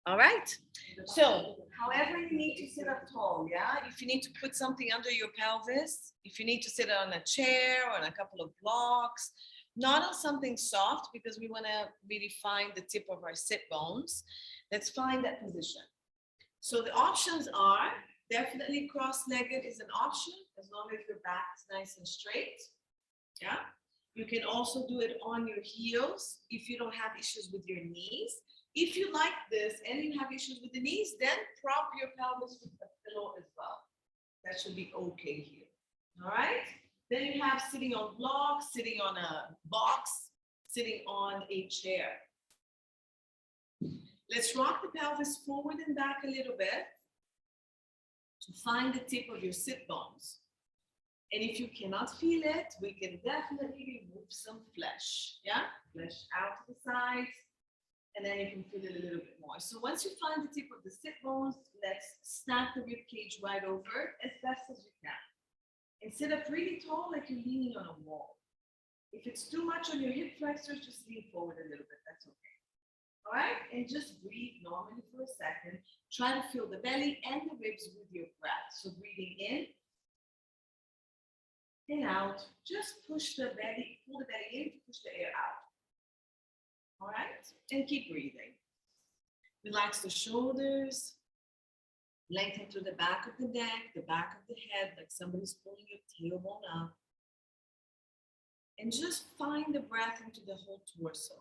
All right. So, however you need to sit up tall, yeah? If you need to put something under your pelvis, if you need to sit on a chair or on a couple of blocks, not on something soft because we want to really find the tip of our sit bones. Let's find that position. So the options are definitely cross-legged is an option as long as your back is nice and straight. Yeah. You can also do it on your heels if you don't have issues with your knees. If you like this and you have issues with the knees, then prop your pelvis with a pillow as well. That should be okay here. All right. Then you have sitting on blocks, sitting on a box, sitting on a chair. Let's rock the pelvis forward and back a little bit to find the tip of your sit bones. And if you cannot feel it, we can definitely remove some flesh. Yeah, flesh out to the sides, and then you can feel it a little bit more. So once you find the tip of the sit bones, let's snap the rib cage right over as best as you can. And sit up really tall like you're leaning on a wall. If it's too much on your hip flexors, just lean forward a little bit. That's okay. All right, and just breathe normally for a second. Try to fill the belly and the ribs with your breath. So breathing in and out. Just push the belly, pull the belly in to push the air out. All right, and keep breathing. Relax the shoulders. Lengthen through the back of the neck, the back of the head, like somebody's pulling your tailbone up. And just find the breath into the whole torso.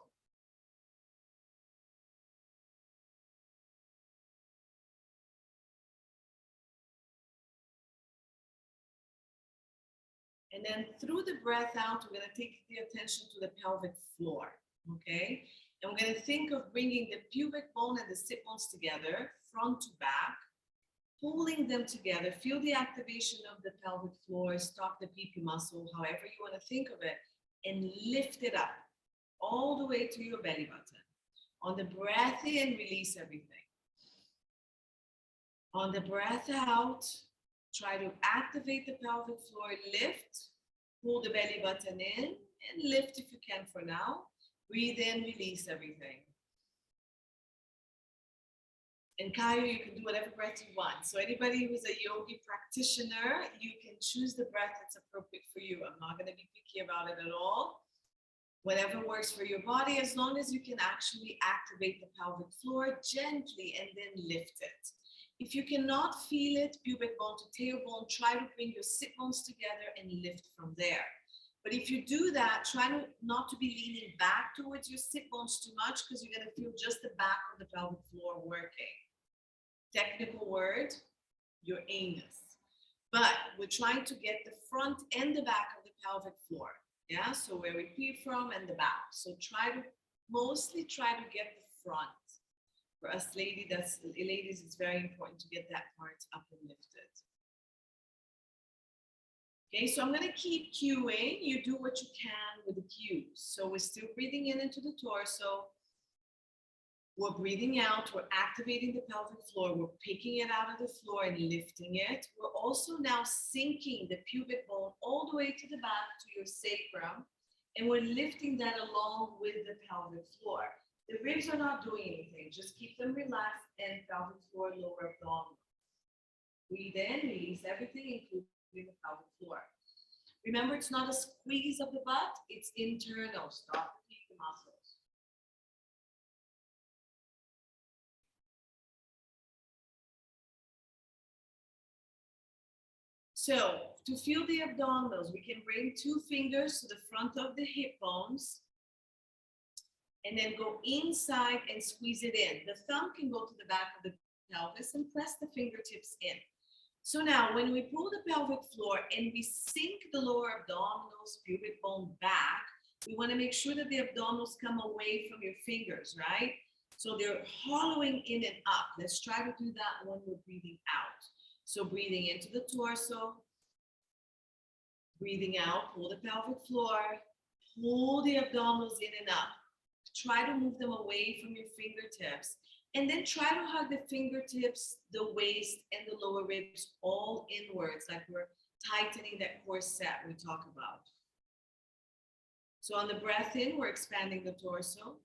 And then through the breath out, we're going to take the attention to the pelvic floor, okay? And we're going to think of bringing the pubic bone and the sit bones together, front to back, pulling them together. Feel the activation of the pelvic floor, stop the PP muscle, however you want to think of it, and lift it up all the way to your belly button. On the breath in, release everything. On the breath out, try to activate the pelvic floor, lift, pull the belly button in, and lift if you can for now. Breathe in, release everything. And Kayo, you can do whatever breath you want. So anybody who's a yogi practitioner, you can choose the breath that's appropriate for you. I'm not going to be picky about it at all. Whatever works for your body, as long as you can actually activate the pelvic floor gently and then lift it. If you cannot feel it, pubic bone to tailbone, try to bring your sit bones together and lift from there. But if you do that, try not to be leaning back towards your sit bones too much because you're going to feel just the back of the pelvic floor working. Technical word, your anus. But we're trying to get the front and the back of the pelvic floor. Yeah, so where we pee from and the back. So mostly try to get the front. For us ladies, it's very important to get that part up and lifted. Okay, so I'm going to keep cueing. You do what you can with the cues. So we're still breathing in into the torso. We're breathing out. We're activating the pelvic floor. We're picking it out of the floor and lifting it. We're also now sinking the pubic bone all the way to the back to your sacrum. And we're lifting that along with the pelvic floor. The ribs are not doing anything. Just keep them relaxed and pelvic floor, lower abdominal. Breathe in, release everything, including the pelvic floor. Remember, it's not a squeeze of the butt, it's internal. Stop the deep muscles. So, to feel the abdominals, we can bring 2 fingers to the front of the hip bones and then go inside and squeeze it in. The thumb can go to the back of the pelvis and press the fingertips in. So now when we pull the pelvic floor and we sink the lower abdominals, pubic bone back, we want to make sure that the abdominals come away from your fingers, right? So they're hollowing in and up. Let's try to do that when we're breathing out. So breathing into the torso, breathing out, pull the pelvic floor, pull the abdominals in and up. Try to move them away from your fingertips. And then try to hug the fingertips, the waist, and the lower ribs all inwards, like we're tightening that corset we talk about. So on the breath in, we're expanding the torso.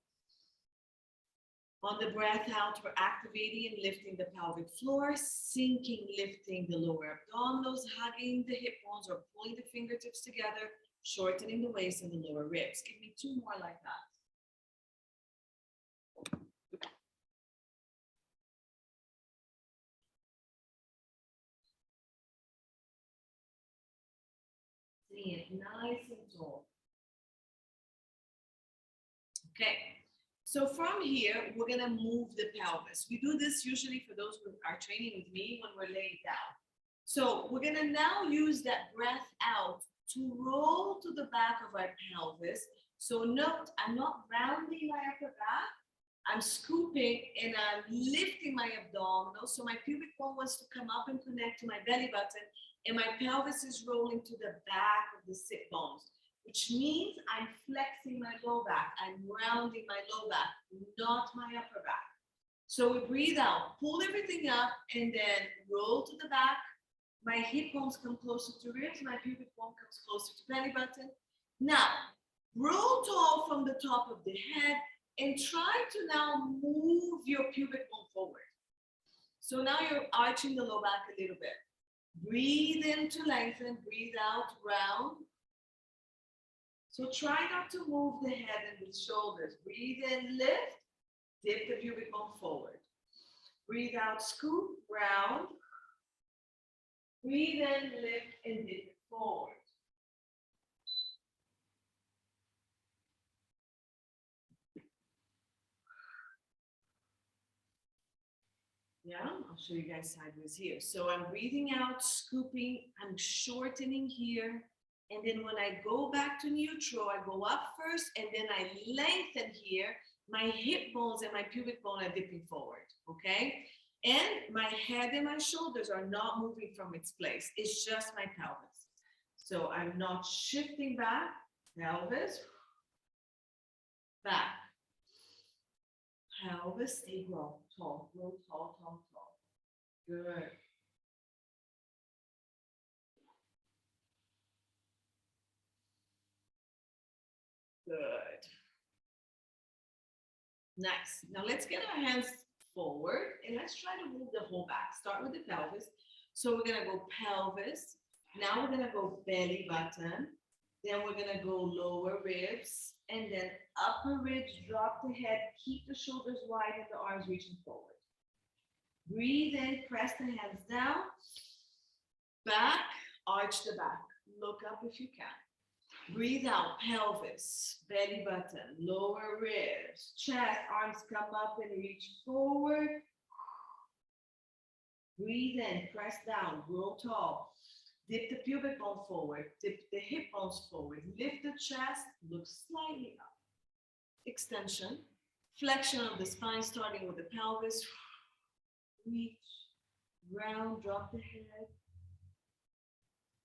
On the breath out, we're activating and lifting the pelvic floor, sinking, lifting the lower abdominals, hugging the hip bones or pulling the fingertips together, shortening the waist and the lower ribs. Give me 2 more like that. See it nice and tall. Okay, so from here, we're gonna move the pelvis. We do this usually for those who are training with me when we're laying down. So we're gonna now use that breath out to roll to the back of our pelvis. So note, I'm not rounding my upper back, I'm scooping and I'm lifting my abdominal. So my pubic bone wants to come up and connect to my belly button, and my pelvis is rolling to the back of the sit bones, which means I'm flexing my low back. I'm rounding my low back, not my upper back. So we breathe out, pull everything up, and then roll to the back. My hip bones come closer to ribs. My pubic bone comes closer to belly button. Now, roll tall from the top of the head and try to now move your pubic bone forward. So now you're arching the low back a little bit. Breathe in to lengthen, breathe out, round. So try not to move the head and the shoulders. Breathe in, lift, dip the pubic bone forward. Breathe out, scoop, round. Breathe in, lift, and dip it forward. Yeah, I'll show you guys sideways here. So I'm breathing out, scooping, I'm shortening here. And then when I go back to neutral, I go up first and then I lengthen here. My hip bones and my pubic bone are dipping forward, okay? And my head and my shoulders are not moving from its place. It's just my pelvis. So I'm not shifting back, pelvis, back. Pelvis, stay tall, tall, tall, tall, tall. Good. Good. Nice. Now let's get our hands forward and let's try to move the whole back. Start with the pelvis. So we're gonna go pelvis. Now we're gonna go belly button. Then we're gonna go lower ribs and then upper ribs, drop the head, keep the shoulders wide and the arms reaching forward. Breathe in, press the hands down, back, arch the back. Look up if you can. Breathe out, pelvis, belly button, lower ribs, chest, arms come up and reach forward. Breathe in, press down, grow tall. Dip the pubic bone forward, dip the hip bones forward, lift the chest, look slightly up. Extension, flexion of the spine starting with the pelvis. Reach, round, drop the head.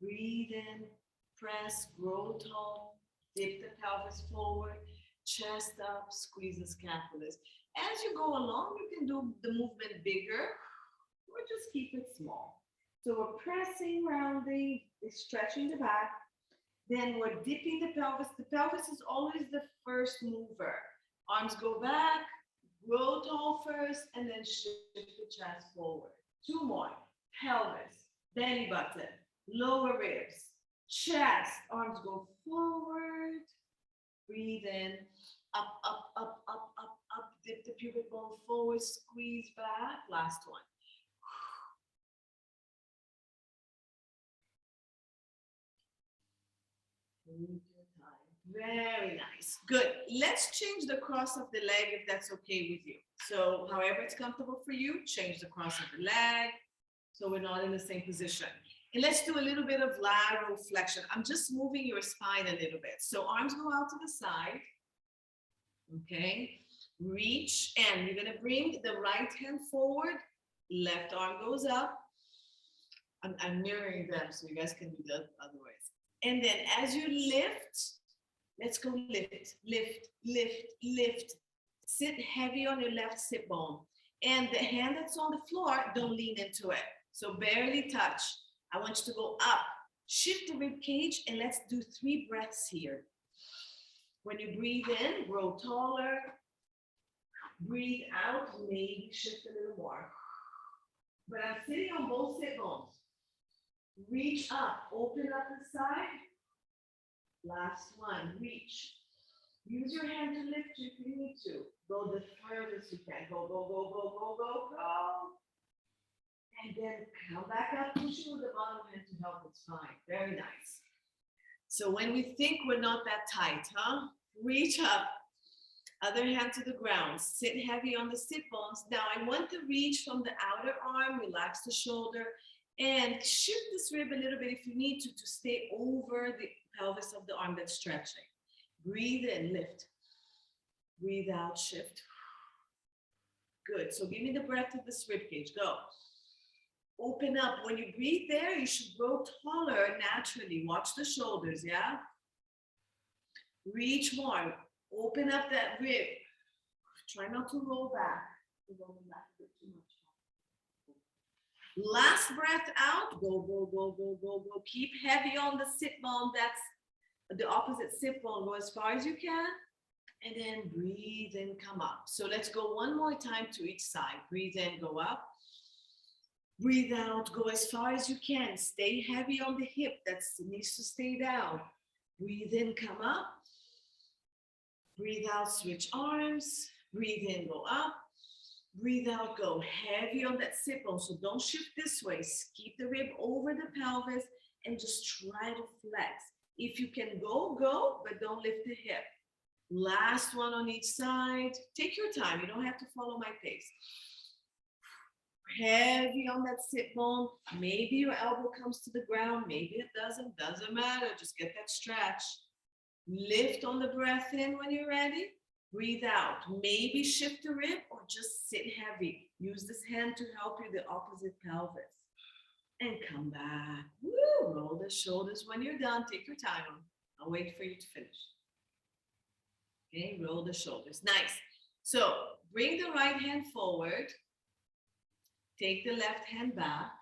Breathe in, press, grow tall, dip the pelvis forward, chest up, squeeze the scapulars. As you go along, you can do the movement bigger or just keep it small. So we're pressing, rounding, stretching the back. Then we're dipping the pelvis. The pelvis is always the first mover. Arms go back, grow tall first, and then shift the chest forward. 2 more. Pelvis, belly button, lower ribs, chest, arms go forward. Breathe in, up, up, up, up, up, up. Dip the pubic bone forward, squeeze back. Last one. Very nice. Good. Let's change the cross of the leg if that's okay with you. So however it's comfortable for you, change the cross of the leg so we're not in the same position. And let's do a little bit of lateral flexion. I'm just moving your spine a little bit. So arms go out to the side. Okay. Reach and you're going to bring the right hand forward. Left arm goes up. I'm mirroring them so you guys can do the other ways. And then as you lift, let's go lift, lift, lift, lift. Sit heavy on your left sit bone. And the hand that's on the floor, don't lean into it. So barely touch. I want you to go up. Shift the rib cage and let's do 3 breaths here. When you breathe in, grow taller. Breathe out, maybe shift a little more. But I'm sitting on both sit bones. Reach up, open up the side. Last one, reach. Use your hand to lift if you need to. Go the furthest you can. Go, go, go, go, go, go, go. And then come back up, pushing with the bottom hand to help. It's fine. Very nice. So when we think we're not that tight, huh? Reach up. Other hand to the ground. Sit heavy on the sit bones. Now I want to reach from the outer arm, relax the shoulder, and shift this rib a little bit if you need to stay over the pelvis of the arm that's stretching. Breathe in, lift. Breathe out, shift. Good. So give me the breath of this rib cage. Go. Open up. When you breathe there, you should grow taller naturally. Watch the shoulders, yeah? Reach more. Open up that rib. Try not to roll back. Rolling back a bit too much. Last breath out. Go, go, go, go, go, go. Keep heavy on the sit bone. That's the opposite sit bone. Go as far as you can. And then breathe in, come up. So let's go one more time to each side. Breathe in, go up. Breathe out, go as far as you can. Stay heavy on the hip. That needs to stay down. Breathe in, come up. Breathe out, switch arms. Breathe in, go up. Breathe out, go heavy on that sit bone. So don't shift this way. Keep the rib over the pelvis and just try to flex. If you can go, go, but don't lift the hip. Last one on each side. Take your time. You don't have to follow my pace. Heavy on that sit bone. Maybe your elbow comes to the ground. Maybe it doesn't matter. Just get that stretch. Lift on the breath in when you're ready. Breathe out. Maybe shift the rib or just sit heavy. Use this hand to help you the opposite pelvis. And come back. Woo! Roll the shoulders when you're done. Take your time. I'll wait for you to finish. Okay, roll the shoulders. Nice. So bring the right hand forward. Take the left hand back.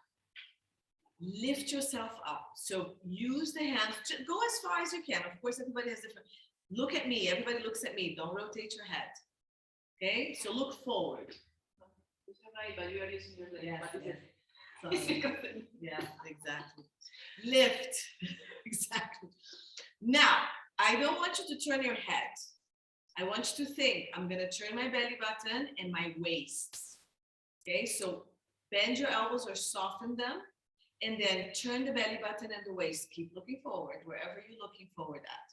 Lift yourself up. So use the hands. Go as far as you can. Of course, everybody has different. Look at me. Everybody looks at me. Don't rotate your head. Okay? So look forward. Yeah, exactly. Lift. Exactly. Now, I don't want you to turn your head. I want you to think, I'm going to turn my belly button and my waist. Okay, so bend your elbows or soften them, and then turn the belly button and the waist. Keep looking forward, wherever you're looking forward at.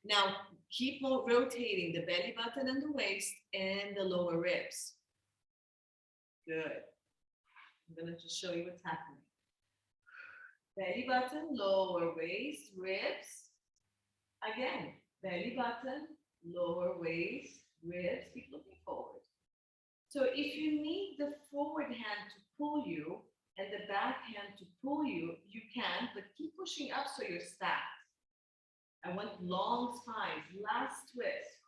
Now, keep rotating the belly button and the waist and the lower ribs. Good. I'm going to just show you what's happening. Belly button, lower waist, ribs. Again, belly button, lower waist, ribs. Keep looking forward. So if you need the forward hand to pull you and the back hand to pull you, you can, but keep pushing up so you're stacked. I want long spines. Last twist.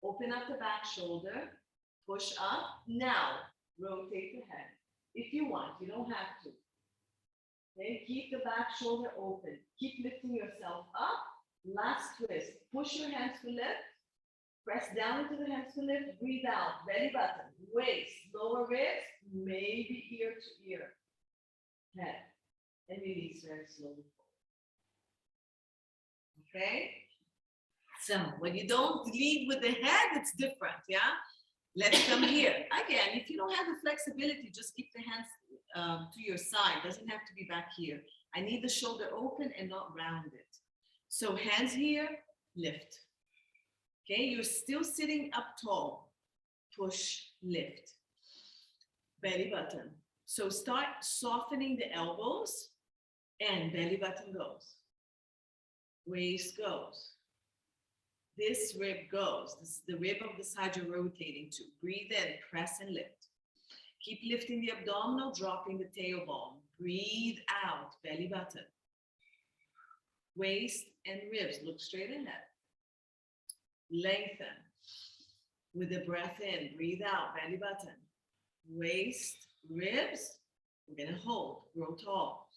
Open up the back shoulder, push up. Now, rotate the head. If you want, you don't have to. Okay, keep the back shoulder open. Keep lifting yourself up. Last twist. Push your hands to lift. Press down into the hands to lift. Breathe out. Belly button, waist, lower ribs, maybe ear to ear. Head. And release very slowly. Okay? So when you don't lead with the head, it's different, yeah? Let's come here. Again, if you don't have the flexibility, just keep the hands to your side. Doesn't have to be back here. I need the shoulder open and not rounded. So hands here, lift. Okay, you're still sitting up tall. Push, lift. Belly button. So start softening the elbows and belly button goes. Waist goes. This rib goes. This is the rib of the side you're rotating to. Breathe in, press and lift. Keep lifting the abdominal, dropping the tailbone. Breathe out, belly button. Waist and ribs, look straight ahead. Lengthen. With the breath in, breathe out, belly button. Waist, ribs, we're gonna hold, grow tall.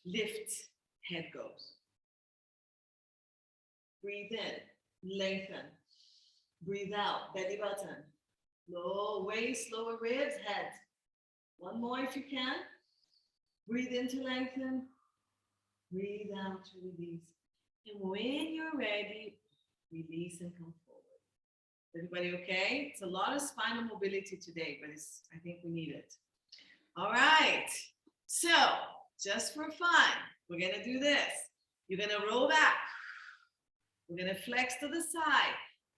Lift, head goes. Breathe in, lengthen. Breathe out, belly button. Low waist, lower ribs, head. One more if you can. Breathe in to lengthen. Breathe out to release. And when you're ready, release and come forward. Everybody okay? It's a lot of spinal mobility today, but I think we need it. All right. So just for fun, we're going to do this. You're going to roll back. We're going to flex to the side.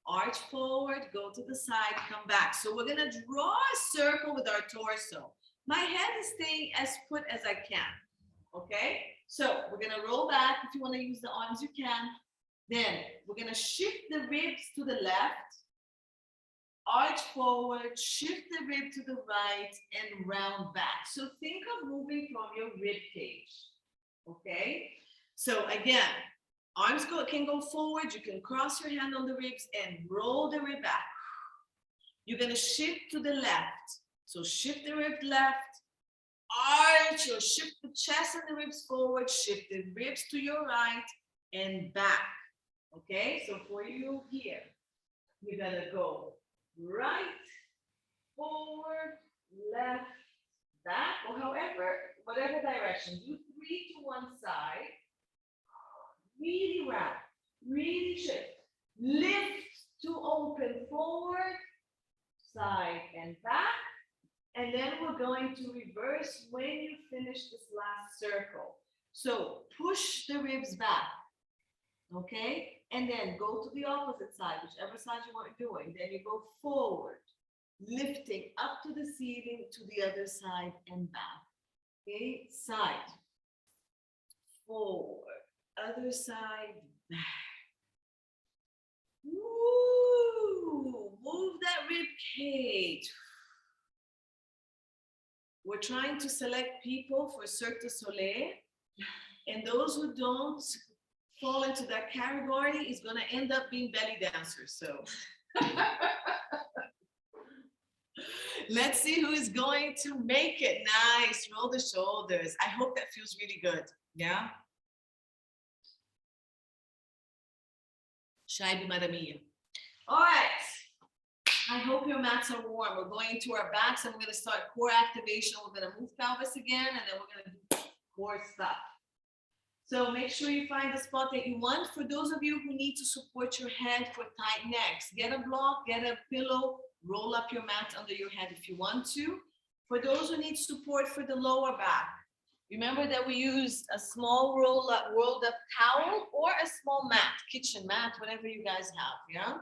Arch forward, go to the side, come back. So we're going to draw a circle with our torso. My head is staying as put as I can. Okay? So we're going to roll back. If you want to use the arms, you can. Then we're going to shift the ribs to the left. Arch forward, shift the rib to the right, and round back. So think of moving from your rib cage. Okay? So again, arms can go forward. You can cross your hand on the ribs and roll the rib back. You're going to shift to the left. So shift the rib left, arch or shift the chest and the ribs forward, shift the ribs to your right and back. Okay, so for you here, you're going to go right, forward, left, back, or however, whatever direction. Do 3 to one side. Really round, really shift. Lift to open forward, side and back. And then we're going to reverse when you finish this last circle. So push the ribs back, okay? And then go to the opposite side, whichever side you want doing. Then you go forward, lifting up to the ceiling to the other side and back. Okay, side, forward, other side, back. Woo! Move that rib cage. We're trying to select people for Cirque du Soleil, and those who don't fall into that category is going to end up being belly dancers. So let's see who is going to make it. Nice. Roll the shoulders. I hope that feels really good. Yeah. Shaibi Madamia. All right. I hope your mats are warm. We're going into our backs and we're going to start core activation. We're going to move pelvis again and then we're going to do core stuff. So make sure you find the spot that you want. For those of you who need to support your head for tight necks, get a block, get a pillow, roll up your mat under your head if you want to. For those who need support for the lower back, remember that we use a small rolled up towel or a small mat, kitchen mat, whatever you guys have, yeah?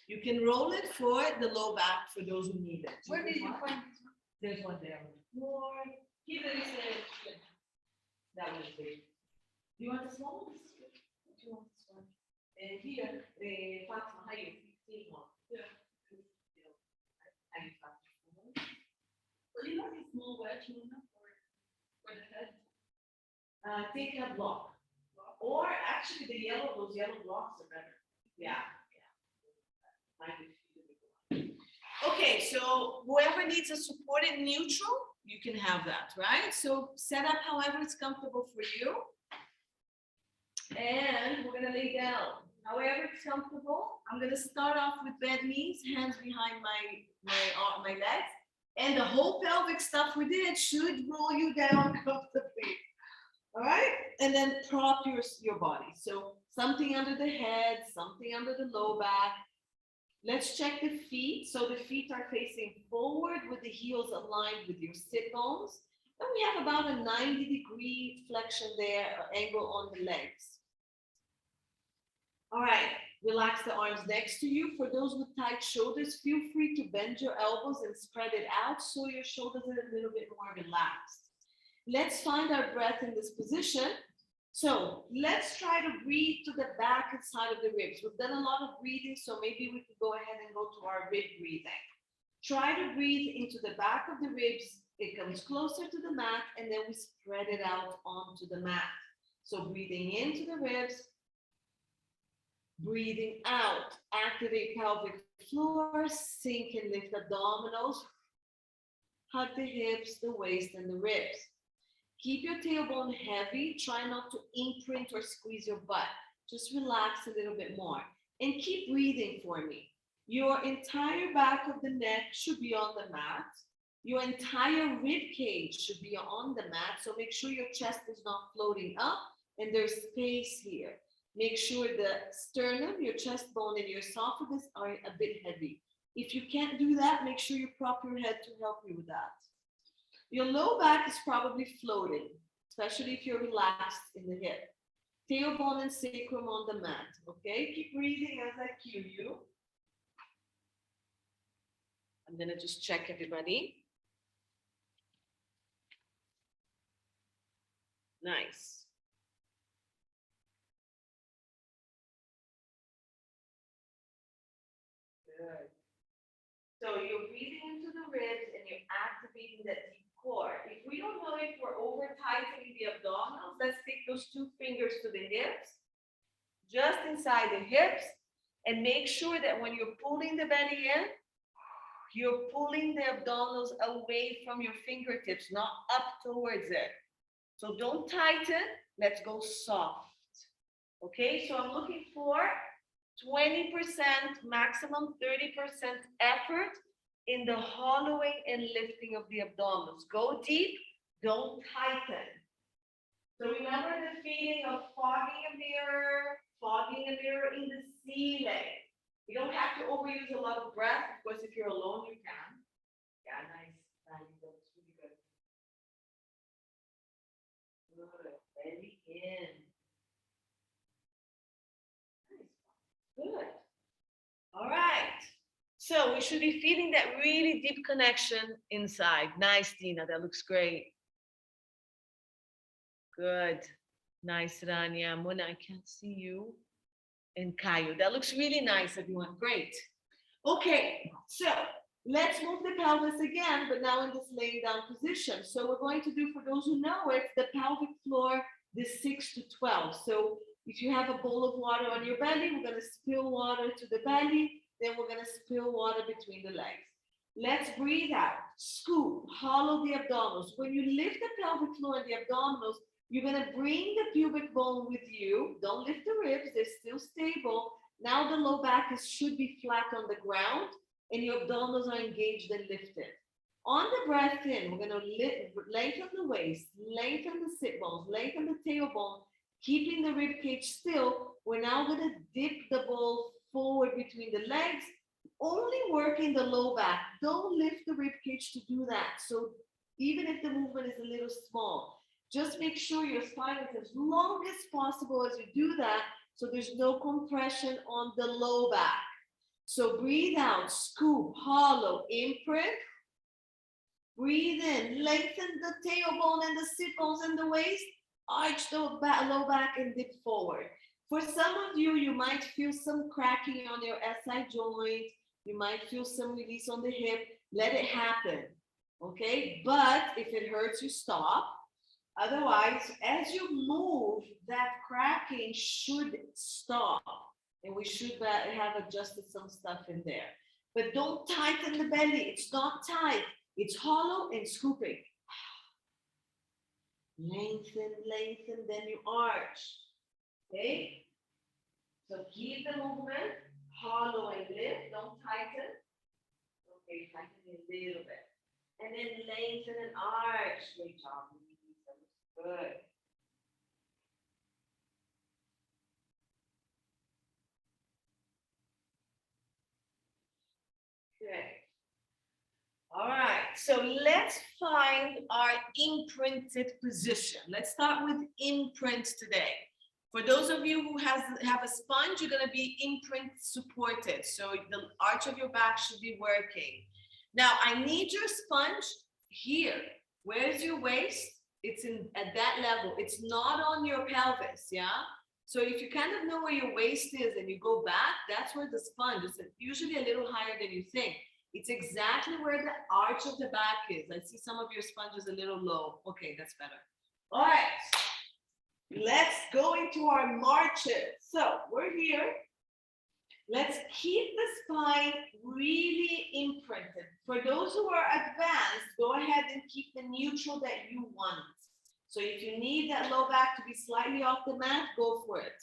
You can roll it for the low back for those who need it. Where did you find this one? There's one there. More. Give it a that was big. Do you want the small one? Do you want this one? And here, Fatima, how you see one? Yeah. I use Fatima. Well, you have a small wedge movement for the head. Take a block. Or actually those yellow blocks are better. Yeah. Okay, so whoever needs a supported neutral, you can have that, right? So set up however it's comfortable for you. And we're gonna lay down. However it's comfortable. I'm gonna start off with bent knees, hands behind my legs. And the whole pelvic stuff we did should roll you down comfortably. All right, and then prop your body. So something under the head, something under the low back. Let's check the feet. So the feet are facing forward with the heels aligned with your sit bones. And we have about a 90-degree flexion there, angle on the legs. All right, relax the arms next to you. For those with tight shoulders, feel free to bend your elbows and spread it out so your shoulders are a little bit more relaxed. Let's find our breath in this position. So let's try to breathe to the back and side of the ribs. We've done a lot of breathing, so maybe we could go ahead and go to our rib breathing. Try to breathe into the back of the ribs. It comes closer to the mat, and then we spread it out onto the mat. So breathing into the ribs, breathing out, activate pelvic floor, sink and lift abdominals, hug the hips, the waist, and the ribs. Keep your tailbone heavy. Try not to imprint or squeeze your butt. Just relax a little bit more. and keep breathing for me. Your entire back of the neck should be on the mat. Your entire rib cage should be on the mat. So make sure your chest is not floating up and there's space here. Make sure the sternum, your chest bone, and your esophagus are a bit heavy. If you can't do that, make sure you prop your head to help you with that. Your low back is probably floating, especially if you're relaxed in the hip. Tailbone and sacrum on the mat, okay? Keep breathing as I cue you. I'm gonna just check everybody. Nice. Good. So you're breathing into the ribs and you're activating that deep core. If we don't know if we're over tightening the abdominals, let's take those 2 fingers to the hips, just inside the hips, and make sure that when you're pulling the belly in, you're pulling the abdominals away from your fingertips, not up towards it. So don't tighten, let's go soft. Okay, so I'm looking for 20%, maximum 30% effort in the hollowing and lifting of the abdominals. Go deep, don't tighten. So remember the feeling of fogging a mirror in the ceiling. You don't have to overuse a lot of breath. Of course, if you're alone, you can. Yeah, nice. That was really good. Good. Belly in. Nice. Good. All right. So we should be feeling that really deep connection inside. Nice, Dina. That looks great. Good. Nice, Rania. Mona, I can't see you. And Caio. That looks really nice, everyone. Great. Okay, so let's move the pelvis again, but now in this laying down position. So we're going to do, for those who know it, the pelvic floor, the 6 to 12. So if you have a bowl of water on your belly, we're going to spill water to the belly, then we're going to spill water between the legs. Let's breathe out, scoop, hollow the abdominals. When you lift the pelvic floor and the abdominals, you're going to bring the pubic bone with you. Don't lift the ribs, they're still stable. Now the low back should be flat on the ground and your abdominals are engaged and lifted. On the breath in, we're going to lengthen the waist, lengthen the sit bones, lengthen the tailbone, keeping the rib cage still. We're now going to dip the bowl forward between the legs, only working the low back. Don't lift the rib cage to do that. So even if the movement is a little small, just make sure your spine is as long as possible as you do that, so there's no compression on the low back. So breathe out, scoop, hollow, imprint. Breathe in, lengthen the tailbone and the sit bones and the waist, arch the low back and dip forward. For some of you, you might feel some cracking on your SI joint. You might feel some release on the hip. Let it happen, okay? But if it hurts, you stop. Otherwise, as you move, that cracking should stop. And we should have adjusted some stuff in there. But don't tighten the belly. It's not tight. It's hollow and scooping. Lengthen, lengthen, then you arch. Okay? So keep the movement. Hollow and lift. Don't tighten. Okay, tighten a little bit. And then lengthen and arch. Great job. Good. Okay. All right. So let's find our imprinted position. Let's start with imprint today. For those of you who have a sponge, you're going to be imprint supported. So the arch of your back should be working. Now, I need your sponge here. Where's your waist? It's at that level. It's not on your pelvis, yeah? So if you kind of know where your waist is and you go back, that's where the sponge is. Usually a little higher than you think. It's exactly where the arch of the back is. I see some of your sponges a little low. Okay, that's better. All right, let's go into our marches. So we're here. Let's keep the spine really imprinted. For those who are advanced, go ahead and keep the neutral that you want. So if you need that low back to be slightly off the mat, go for it.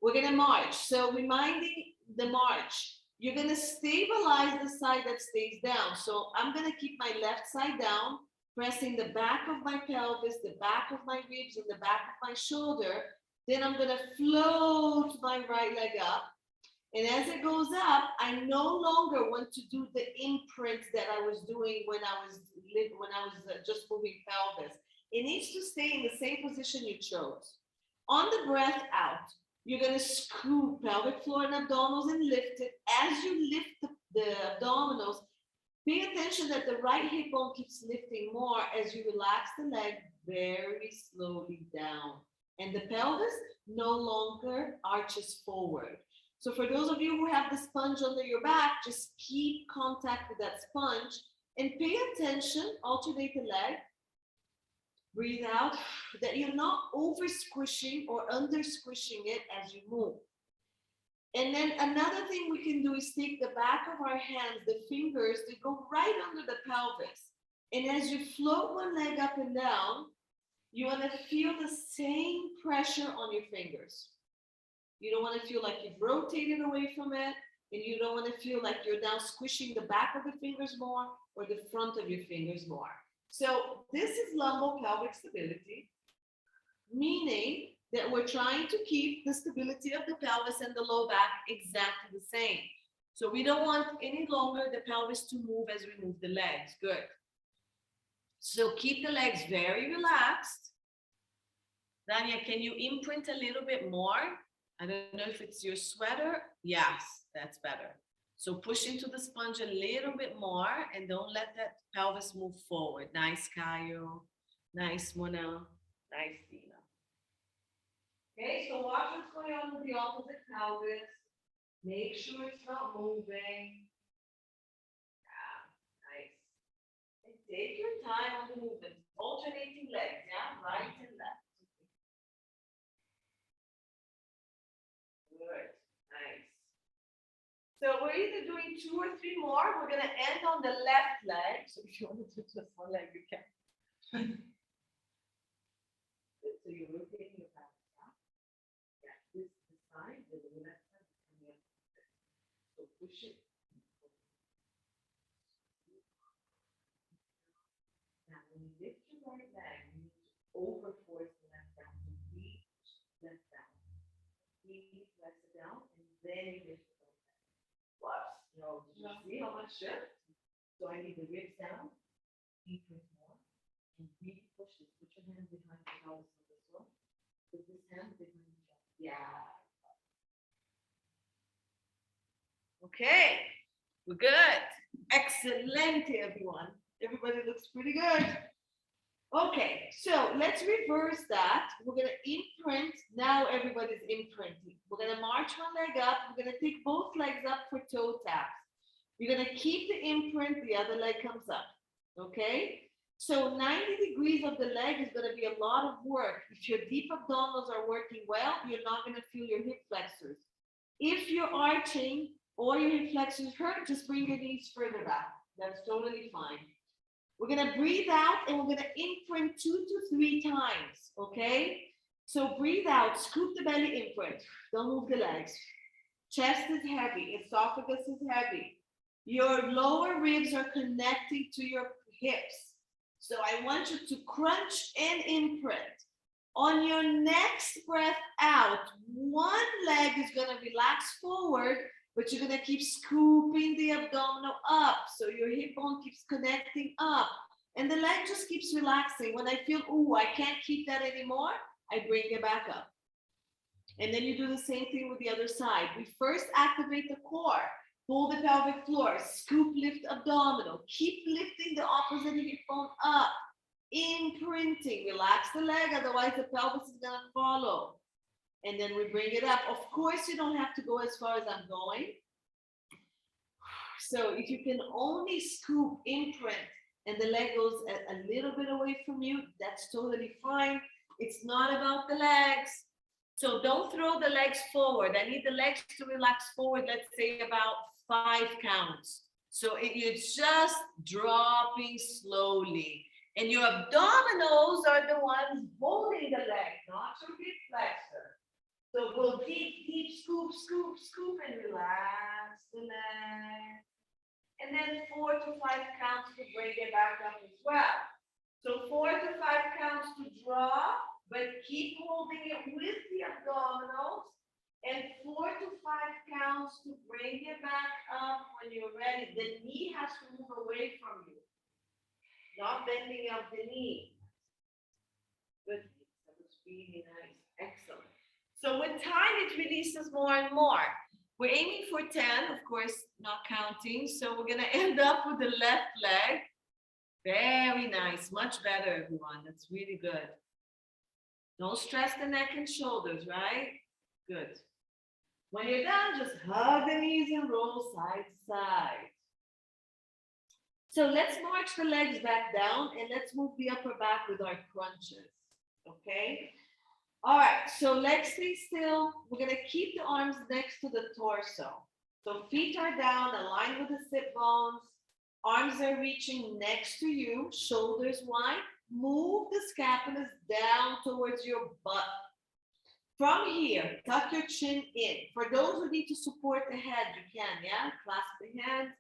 We're gonna march. So reminding the march, you're gonna stabilize the side that stays down. So I'm gonna keep my left side down, pressing the back of my pelvis, the back of my ribs, and the back of my shoulder. Then I'm gonna float my right leg up. And as it goes up, I no longer want to do the imprint that I was doing when I was just moving pelvis. It needs to stay in the same position you chose. On the breath out, you're going to scoop pelvic floor and abdominals and lift it. As you lift the abdominals, pay attention that the right hip bone keeps lifting more as you relax the leg very slowly down. And the pelvis no longer arches forward. So for those of you who have the sponge under your back, just keep contact with that sponge and pay attention, alternate the leg. Breathe out, that you're not over squishing or under squishing it as you move. And then another thing we can do is take the back of our hands, the fingers, they go right under the pelvis. And as you float one leg up and down, you want to feel the same pressure on your fingers. You don't want to feel like you've rotated away from it, and you don't want to feel like you're now squishing the back of the fingers more or the front of your fingers more. So this is lumbopelvic stability, meaning that we're trying to keep the stability of the pelvis and the low back exactly the same. So we don't want any longer the pelvis to move as we move the legs. Good. So keep the legs very relaxed. Dania, can you imprint a little bit more? I don't know if it's your sweater. Yes, that's better. So push into the sponge a little bit more and don't let that pelvis move forward. Nice, Caio. Nice, Mona. Nice, Dina. Okay, so watch what's going on with the opposite pelvis. Make sure it's not moving. Yeah, nice. And take your time on the movement. Alternating legs, yeah, right and left. Good, nice. So we're either doing 2 or 3 more. We're gonna end on the left leg. So if you want to do just one leg, you can. So you're rotating your back, yeah? Yeah, this side, the left side is coming up. So push it. Now when you lift your right leg, you need to overforce the left down. So reach left down. Keep press it down, and then you lift it up. Watch. No, did you see how much shift? So I need the ribs down, deep breath more, and really push this. Put your hand behind the pelvis on this one. Put this hand behind the chest. Yeah. Okay, we're good. Excellent, everyone. Everybody looks pretty good. Okay, so let's reverse that. We're gonna imprint. Now everybody's imprinting. We're gonna march one leg up. We're gonna take both legs up for toe taps. You're gonna keep the imprint, the other leg comes up, okay? So 90 degrees of the leg is gonna be a lot of work. If your deep abdominals are working well, you're not gonna feel your hip flexors. If you're arching or your hip flexors hurt, just bring your knees further back. That's totally fine. We're gonna breathe out and we're gonna imprint 2 to 3 times, okay? So breathe out, scoop the belly, imprint. Don't move the legs. Chest is heavy, esophagus is heavy. Your lower ribs are connecting to your hips. So I want you to crunch and imprint. On your next breath out, one leg is gonna relax forward, but you're gonna keep scooping the abdominal up. So your hip bone keeps connecting up and the leg just keeps relaxing. When I feel, ooh, I can't keep that anymore, I bring it back up. And then you do the same thing with the other side. We first activate the core, pull the pelvic floor, scoop, lift abdominal, keep lifting the opposite hip bone up, imprinting, relax the leg, otherwise the pelvis is gonna follow. And then we bring it up. Of course, you don't have to go as far as I'm going. So if you can only scoop, imprint, and the leg goes a little bit away from you, that's totally fine. It's not about the legs. So don't throw the legs forward. I need the legs to relax forward, let's say about 5 counts. So you're just dropping slowly. And your abdominals are the ones holding the leg, not your hip flexor. So go deep, deep, scoop, scoop, scoop, and relax the leg. And then 4 to 5 counts to bring it back up as well. So 4 to 5 counts to drop, but keep holding it with the abdominals. And 4 to 5 counts to bring it back up when you're ready. The knee has to move away from you, not bending up the knee. Good. That was really nice. Excellent. So with time, it releases more and more. We're aiming for 10, of course, not counting. So we're going to end up with the left leg. Very nice. Much better, everyone. That's really good. Don't stress the neck and shoulders, right? Good. When you're done, just hug the knees and roll side to side. So let's march the legs back down and let's move the upper back with our crunches. Okay? All right, so legs stay still. We're gonna keep the arms next to the torso. So feet are down, aligned with the sit bones. Arms are reaching next to you, shoulders wide. Move the scapulas down towards your butt. From here, tuck your chin in. For those who need to support the head, you can, yeah? Clasp the hands,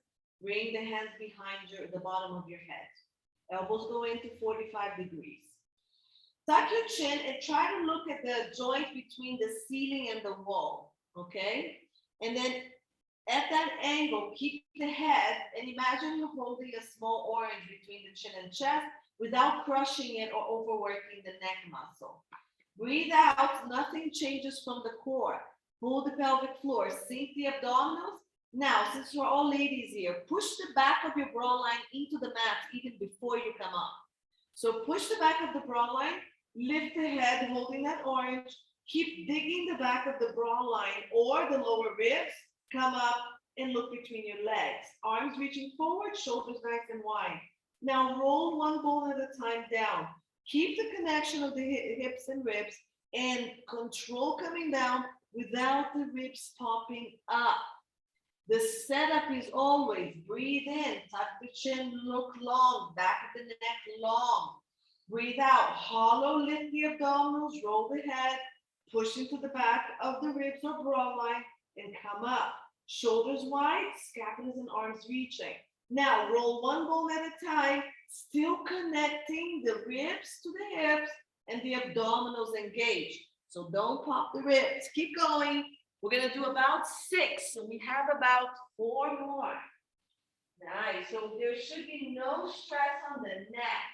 bring the hands behind the bottom of your head. Elbows go into 45 degrees. Tuck your chin and try to look at the joint between the ceiling and the wall, okay? And then at that angle, keep the head and imagine you're holding a small orange between the chin and chest without crushing it or overworking the neck muscle. Breathe out, nothing changes from the core. Hold the pelvic floor, sink the abdominals. Now, since we're all ladies here, push the back of your bra line into the mat even before you come up. So push the back of the bra line, lift the head, holding that orange, keep digging the back of the bra line or the lower ribs, come up and look between your legs. Arms reaching forward, shoulders nice and wide. Now roll one bone at a time down. Keep the connection of the hips and ribs and control coming down without the ribs popping up. The setup is always breathe in, tuck the chin, look long, back of the neck long. Breathe out, hollow, lift the abdominals, roll the head, push into the back of the ribs or bra line and come up. Shoulders wide, scapulas and arms reaching. Now roll one bone at a time, still connecting the ribs to the hips and the abdominals engaged. So don't pop the ribs. Keep going. We're going to do about 6. So we have about 4 more. Nice. So there should be no stress on the neck.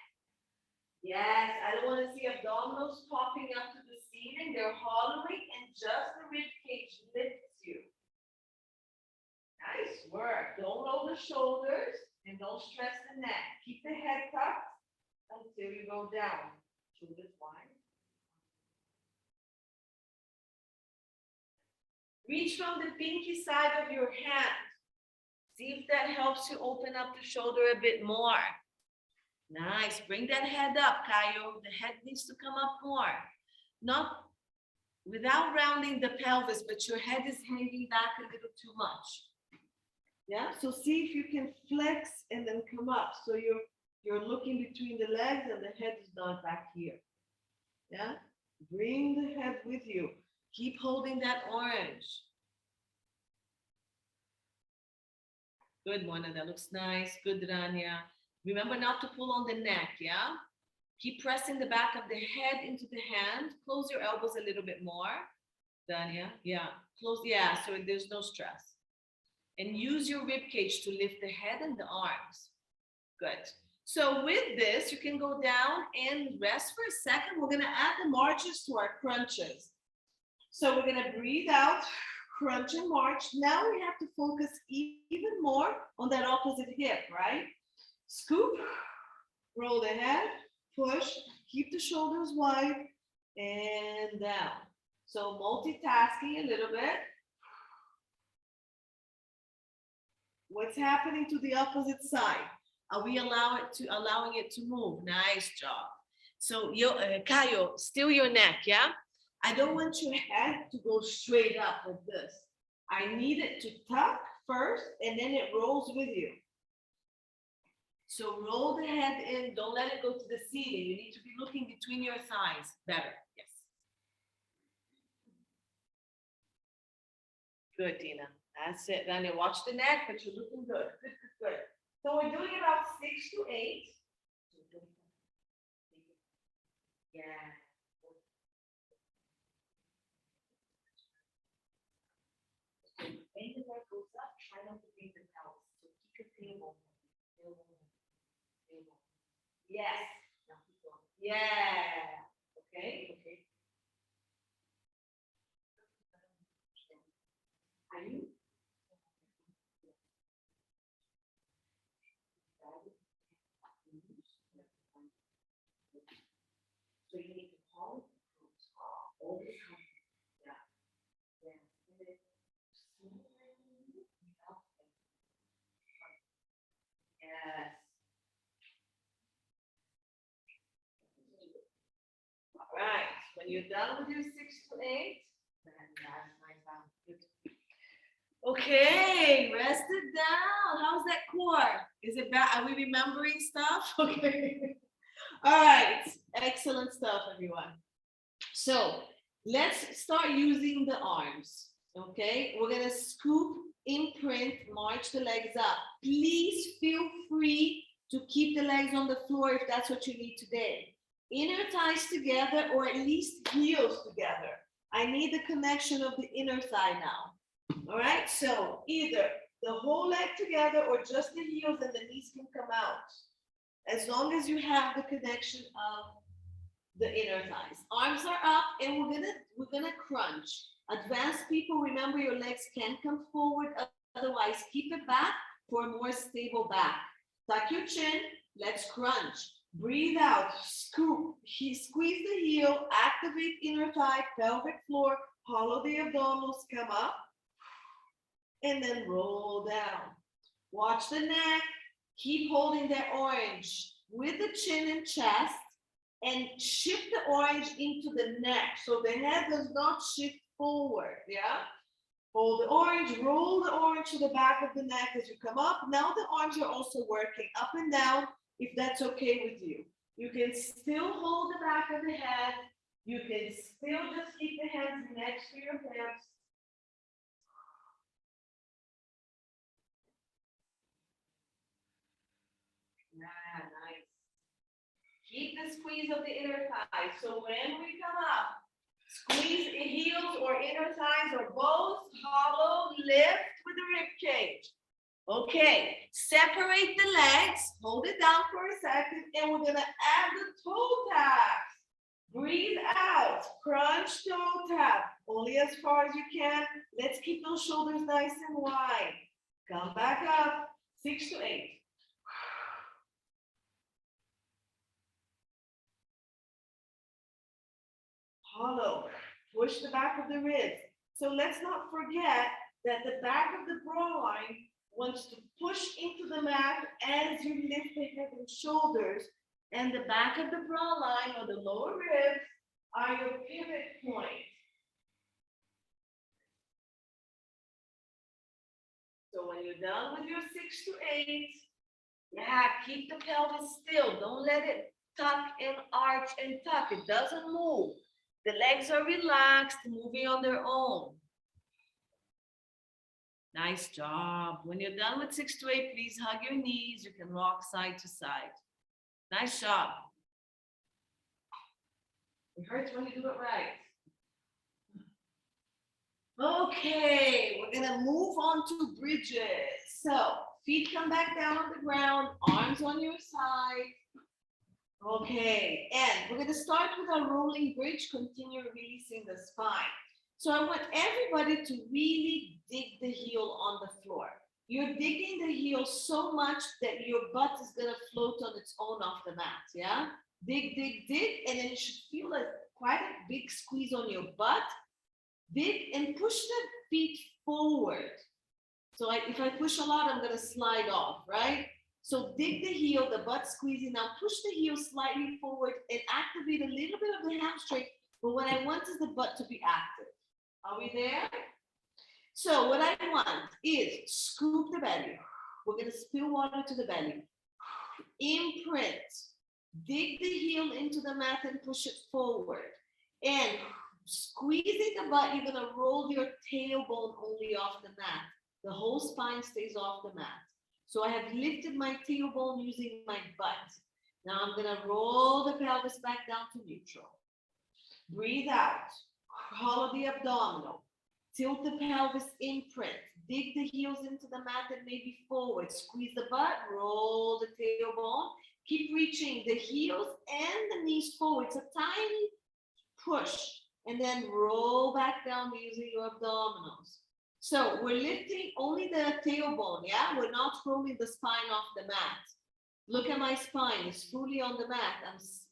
Yes, I don't want to see abdominals popping up to the ceiling. They're hollowing and just the rib cage lifts you. Nice work. Don't roll the shoulders and don't stress the neck. Keep the head tucked until you go down. Shoulders wide. Reach from the pinky side of your hand. See if that helps you open up the shoulder a bit more. Nice. Bring that head up, Caio. The head needs to come up more. Not without rounding the pelvis, but your head is hanging back a little too much. Yeah, so see if you can flex and then come up. So you're looking between the legs and the head is not back here. Yeah, bring the head with you. Keep holding that orange. Good, Mona, that looks nice. Good, Rania. Remember not to pull on the neck, yeah? Keep pressing the back of the head into the hand. Close your elbows a little bit more. Dania, yeah. Close, yeah, so there's no stress. And use your rib cage to lift the head and the arms. Good. So with this, you can go down and rest for a second. We're gonna add the marches to our crunches. So we're gonna breathe out, crunch and march. Now we have to focus even more on that opposite hip, right? Scoop, roll the head, push, keep the shoulders wide, and down. So multitasking a little bit. What's happening to the opposite side? Are we allowing it to move? Nice job. So, Caio, still your neck, yeah? I don't want your head to go straight up like this. I need it to tuck first, and then it rolls with you. So roll the head in, don't let it go to the ceiling. You need to be looking between your thighs. Better, yes. Good, Dina. That's it. Then you watch the neck, but you're looking good. Good, good, good. So we're doing about 6 to 8. Yeah. When the neck goes up, try not to bring the pelvis. So keep your tailbone. Tailbone. Tailbone. Yes. Now keep going. Yeah. Okay. Okay. Are you? So you need to hold all this time. Yeah. Yeah. Yes. All right. When you're done with your 6 to 8, then that's my sound. Good. Okay, rest it down. How's that core? Is it bad? Are we remembering stuff? Okay. All right. Excellent stuff, everyone. So let's start using the arms. Okay, we're gonna scoop, imprint, march the legs up. Please feel free to keep the legs on the floor if that's what you need today. Inner thighs together, or at least heels together. I need the connection of the inner thigh now. All right, so either the whole leg together or just the heels and the knees can come out. As long as you have the connection of the inner thighs. Arms are up and we're gonna crunch. Advanced people, remember your legs can come forward, otherwise keep it back for a more stable back. Tuck your chin, let's crunch. Breathe out, scoop, squeeze the heel, activate inner thigh, pelvic floor, hollow the abdominals, come up, and then roll down. Watch the neck, keep holding that orange with the chin and chest, and shift the orange into the neck so the head does not shift forward. Yeah, hold the orange, roll the orange to the back of the neck as you come up. Now the arms are also working up and down if that's okay with you. You can still hold the back of the head. You can still just keep the hands next to your hips. Yeah, nice. Keep the squeeze of the inner thigh. So when we come up, squeeze the heels or inner thighs or both, hollow, lift with the rib cage. Okay, separate the legs, hold it down for a second, and we're gonna add the toe taps. Breathe out, crunch toe tap, only as far as you can. Let's keep those shoulders nice and wide. Come back up, 6 to 8. Hollow, push the back of the ribs. So let's not forget that the back of the bra line wants to push into the mat as you lift the head and shoulders, and the back of the bra line or the lower ribs are your pivot point. So when you're done with your 6 to 8, yeah, keep the pelvis still. Don't let it tuck and arch and tuck. It doesn't move. The legs are relaxed, moving on their own. Nice job. When you're done with 6 to 8, please hug your knees. You can rock side to side. Nice job. It hurts when you do it right. Okay, we're gonna move on to bridges. So feet come back down on the ground, arms on your side. Okay, and we're gonna start with our rolling bridge, continue releasing the spine. So I want everybody to really dig the heel on the floor. You're digging the heel so much that your butt is gonna float on its own off the mat, yeah? Dig, dig, dig, and then you should feel quite a big squeeze on your butt. Dig and push the feet forward. So if I push a lot, I'm gonna slide off, right? So dig the heel, the butt squeezing. Now push the heel slightly forward and activate a little bit of the hamstring. But what I want is the butt to be active. Are we there? So what I want is scoop the belly. We're gonna spill water to the belly. Imprint. Dig the heel into the mat and push it forward. And squeezing the butt, you're gonna roll your tailbone only off the mat. The whole spine stays off the mat. So I have lifted my tailbone using my butt. Now I'm gonna roll the pelvis back down to neutral. Breathe out, hollow the abdominal, tilt the pelvis imprint, dig the heels into the mat and maybe forward, squeeze the butt, roll the tailbone, keep reaching the heels and the knees forward. It's a tiny push, and then roll back down using your abdominals. So we're lifting only the tailbone, yeah? We're not rolling the spine off the mat. Look at my spine, it's fully on the mat.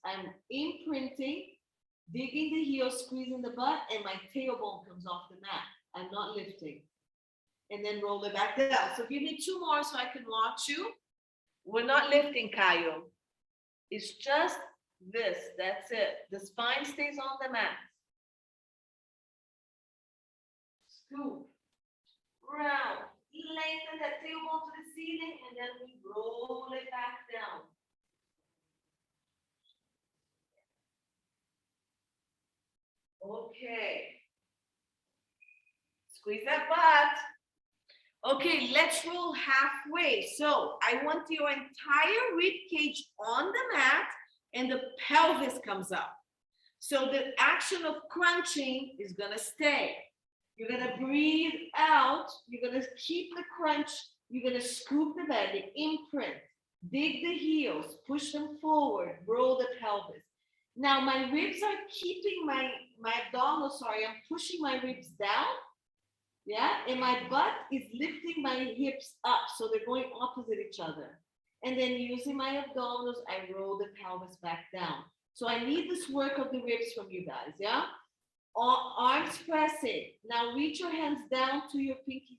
I'm imprinting, digging the heels, squeezing the butt, and my tailbone comes off the mat. I'm not lifting. And then roll it back down. So give me 2 more so I can watch you. We're not lifting, Caio. It's just this, that's it. The spine stays on the mat. Scoop, round, lengthen that tailbone to the ceiling, and then we roll it back down. Okay. Squeeze that butt. Okay, let's roll halfway. So I want your entire rib cage on the mat and the pelvis comes up. So the action of crunching is gonna stay. You're gonna breathe out. You're gonna keep the crunch. You're gonna scoop the belly, imprint, dig the heels, push them forward, roll the pelvis. Now my ribs are keeping my abdominal, I'm pushing my ribs down. Yeah, and my butt is lifting my hips up, so they're going opposite each other. And then using my abdominals, I roll the pelvis back down. So I need this work of the ribs from you guys, yeah? Arms pressing. Now reach your hands down to your pinky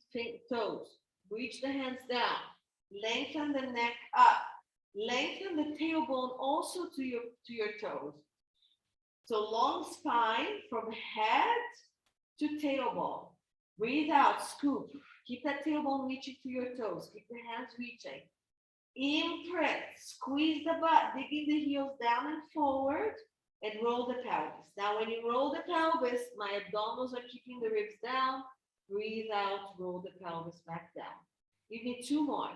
toes. Reach the hands down. Lengthen the neck up. Lengthen the tailbone also to your toes. So long spine from head to tailbone. Breathe out, scoop. Keep that tailbone reaching to your toes. Keep the hands reaching. Imprint, squeeze the butt, digging the heels down and forward, and roll the pelvis. Now, when you roll the pelvis, my abdominals are keeping the ribs down. Breathe out, roll the pelvis back down. Give me 2 more.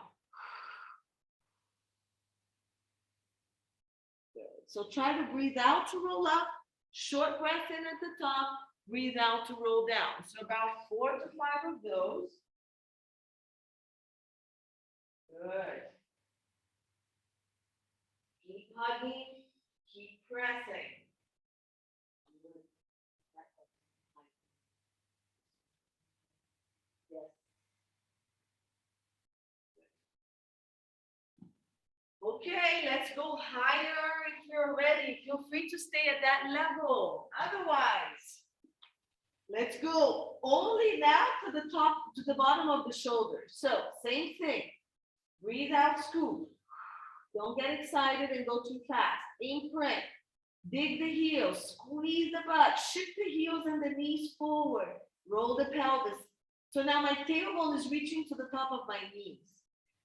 Good. So try to breathe out to roll up, short breath in at the top, breathe out to roll down. So about 4 to 5 of those. Good. Keep hugging, keep pressing. Yes. Okay, let's go higher if you're ready. Feel free to stay at that level. Otherwise, let's go only now to the top, to the bottom of the shoulders. So same thing. Breathe out, scoop. Don't get excited and go too fast. Imprint. Dig the heels. Squeeze the butt. Shift the heels and the knees forward. Roll the pelvis. So now my tailbone is reaching to the top of my knees.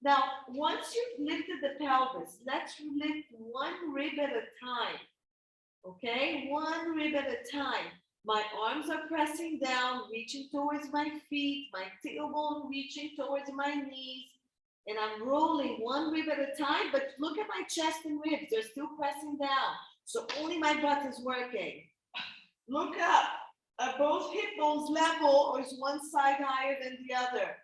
Now, once you've lifted the pelvis, let's lift 1 rib at a time. Okay? 1 rib at a time. My arms are pressing down, reaching towards my feet, my tailbone reaching towards my knees, and I'm rolling 1 rib at a time, but look at my chest and ribs, they're still pressing down. So only my butt is working. Look up. Are both hip bones level or is one side higher than the other?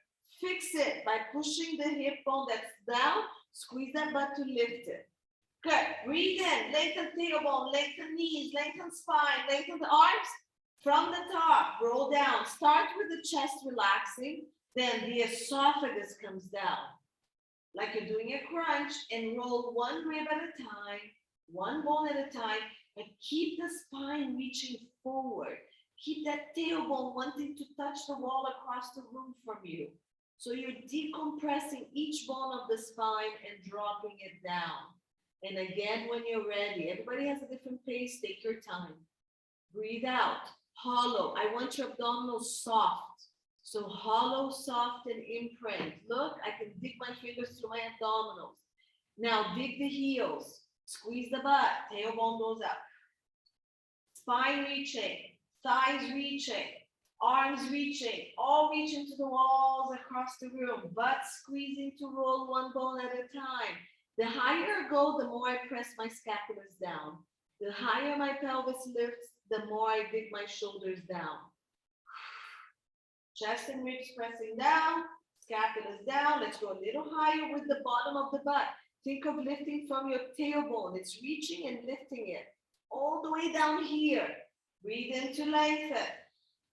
Fix it by pushing the hip bone that's down, squeeze that butt to lift it. Good, breathe in, lengthen tailbone, lengthen knees, lengthen spine, lengthen the arms. From the top, roll down. Start with the chest relaxing, then the esophagus comes down. Like you're doing a crunch, and roll 1 rib at a time, 1 bone at a time, and keep the spine reaching forward. Keep that tailbone wanting to touch the wall across the room from you. So you're decompressing each bone of the spine and dropping it down. And again, when you're ready, everybody has a different pace, take your time. Breathe out, hollow. I want your abdominals soft. So hollow, soft, and imprint. Look, I can dig my fingers through my abdominals. Now dig the heels, squeeze the butt, tailbone goes up. Spine reaching, thighs reaching, arms reaching, all reaching to the walls across the room, butt squeezing to roll one bone at a time. The higher I go, the more I press my scapulas down. The higher my pelvis lifts, the more I dig my shoulders down. Chest and ribs pressing down, scapulas down. Let's go a little higher with the bottom of the butt. Think of lifting from your tailbone. It's reaching and lifting it all the way down here. Breathe in to lengthen.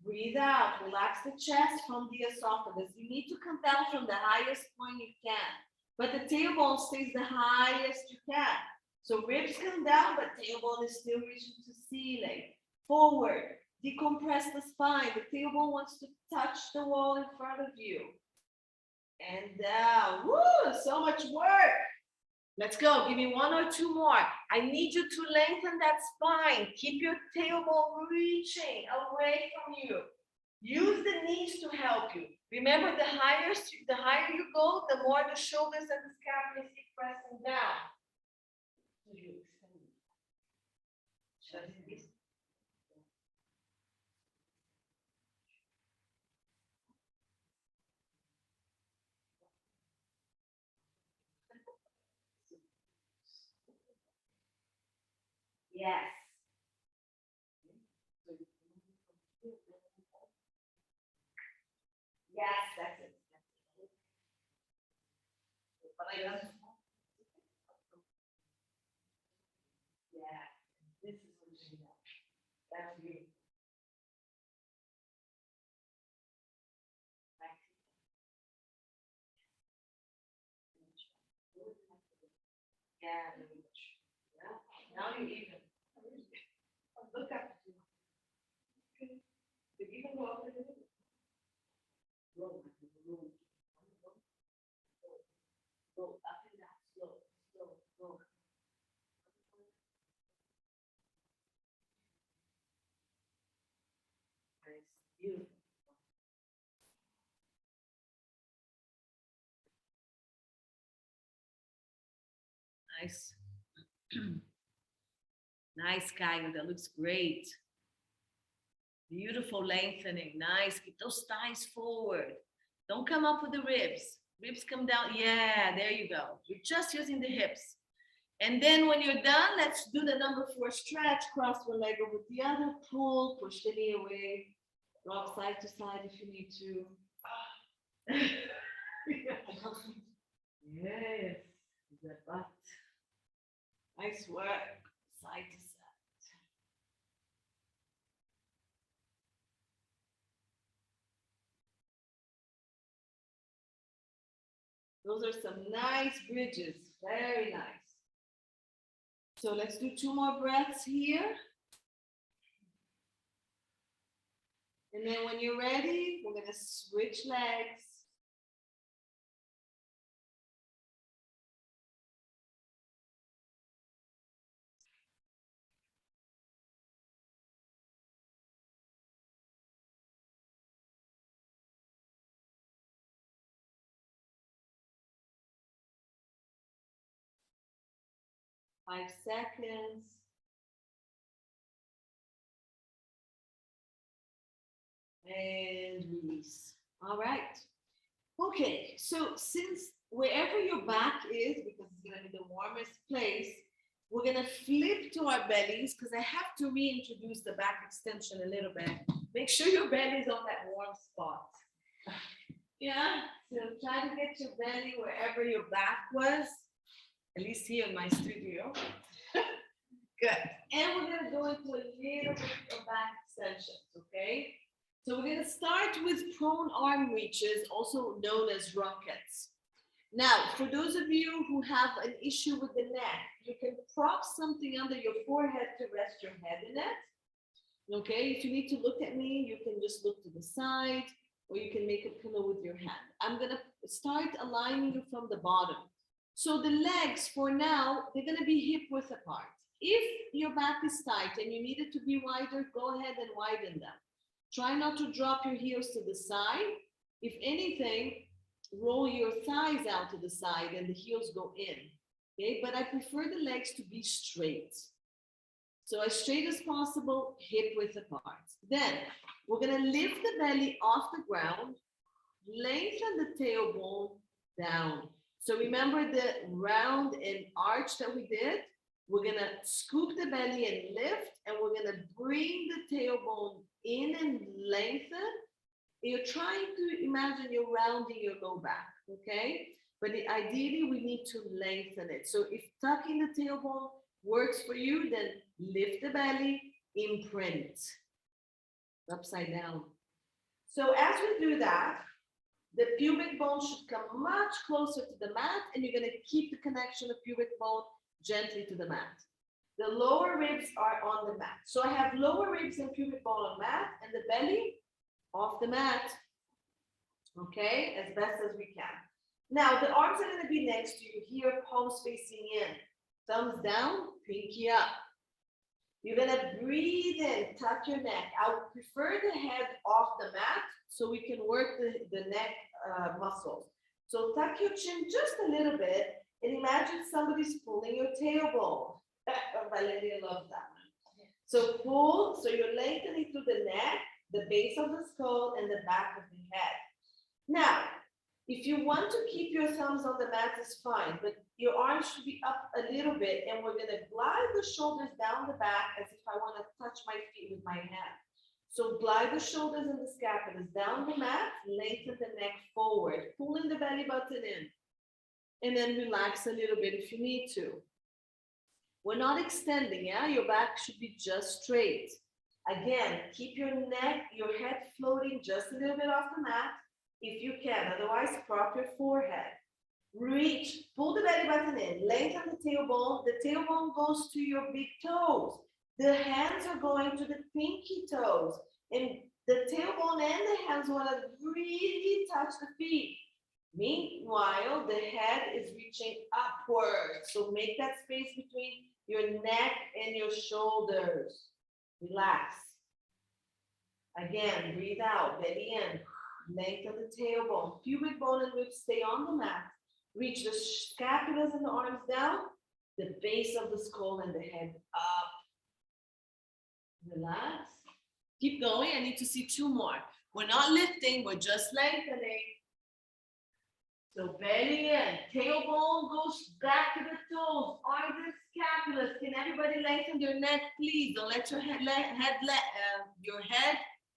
Breathe out. Relax the chest from the esophagus. You need to come down from the highest point you can, but the tailbone stays the highest you can. So ribs come down, but tailbone is still reaching to ceiling. Forward. Decompress the spine. The tailbone wants to touch the wall in front of you. And down. Woo! So much work. Let's go. Give me one or two more. I need you to lengthen that spine. Keep your tailbone reaching away from you. Use the knees to help you. Remember, the higher you go, the more the shoulders and the scapulas keep pressing down. Yes. Yes, that's it. Yeah, this is what you know. That's you. Yeah, very much. Yeah. Now you even. Look up. You even go up a little bit. Roll, roll. Go up and down, slow, slow, slow. Nice, beautiful. Nice. Nice, Caio. That looks great. Beautiful lengthening. Nice. Keep those thighs forward. Don't come up with the ribs. Ribs come down. Yeah, there you go. You're just using the hips. And then when you're done, let's do the number 4 stretch. Cross one leg over the other. Pull, push the knee away. Rock side to side if you need to. Yes. The butt. Nice work. Side to side. Those are some nice bridges. Very nice. So let's do 2 more breaths here. And then when you're ready, we're going to switch legs. Five seconds. And release. All right. Okay, so since wherever your back is, because it's going to be the warmest place, we're going to flip to our bellies because I have to reintroduce the back extension a little bit. Make sure your belly is on that warm spot. Yeah, so try to get your belly wherever your back was, at least here in my studio. Good. And we're going to go into a little bit of back extensions, okay? So we're going to start with prone arm reaches, also known as rockets. Now, for those of you who have an issue with the neck, you can prop something under your forehead to rest your head in it. Okay, if you need to look at me, you can just look to the side, or you can make a pillow with your hand. I'm going to start aligning you from the bottom. So the legs, for now, they're going to be hip width apart. If your back is tight and you need it to be wider, go ahead and widen them. Try not to drop your heels to the side. If anything, roll your thighs out to the side and the heels go in. Okay, but I prefer the legs to be straight. So as straight as possible, hip width apart. Then we're gonna lift the belly off the ground, lengthen the tailbone down. So remember the round and arch that we did? We're gonna scoop the belly and lift, and we're gonna bring the tailbone in and lengthen. You're trying to imagine you're rounding your low back, okay? But ideally, we need to lengthen it. So if tucking the tailbone works for you, then lift the belly, imprint, upside down. So as we do that, the pubic bone should come much closer to the mat, and you're gonna keep the connection of pubic bone gently to the mat. The lower ribs are on the mat. So I have lower ribs and pubic bone on mat, and the belly off the mat, okay, as best as we can. Now, the arms are gonna be next to you here, palms facing in, thumbs down, pinky up. You're gonna breathe in, tuck your neck. I would prefer the head off the mat so we can work the neck muscles. So tuck your chin just a little bit and imagine somebody's pulling your tailbone. Valeria loves that one. So pull, so you're lengthening through the neck, the base of the skull, and the back of the head. Now, if you want to keep your thumbs on the mat, it's fine, but your arms should be up a little bit, and we're gonna glide the shoulders down the back as if I wanna touch my feet with my hand. So glide the shoulders and the scapulas down the mat, lengthen the neck forward, pulling the belly button in, and then relax a little bit if you need to. We're not extending, yeah? Your back should be just straight. Again, keep your neck, your head floating just a little bit off the mat if you can, otherwise prop your forehead. Reach, pull the belly button in, lengthen the tailbone. The tailbone goes to your big toes. The hands are going to the pinky toes. And the tailbone and the hands want to really touch the feet. Meanwhile, the head is reaching upward. So make that space between your neck and your shoulders. Relax. Again, breathe out, belly in. Lengthen the tailbone. Pubic bone and ribs stay on the mat. Reach the scapulas and the arms down. The base of the skull and the head up. Relax. Keep going. I need to see two more. We're not lifting, we're just lengthening. So belly in, tailbone goes back to the toes, arms and scapulas. Can everybody lengthen your neck, please? Don't let your head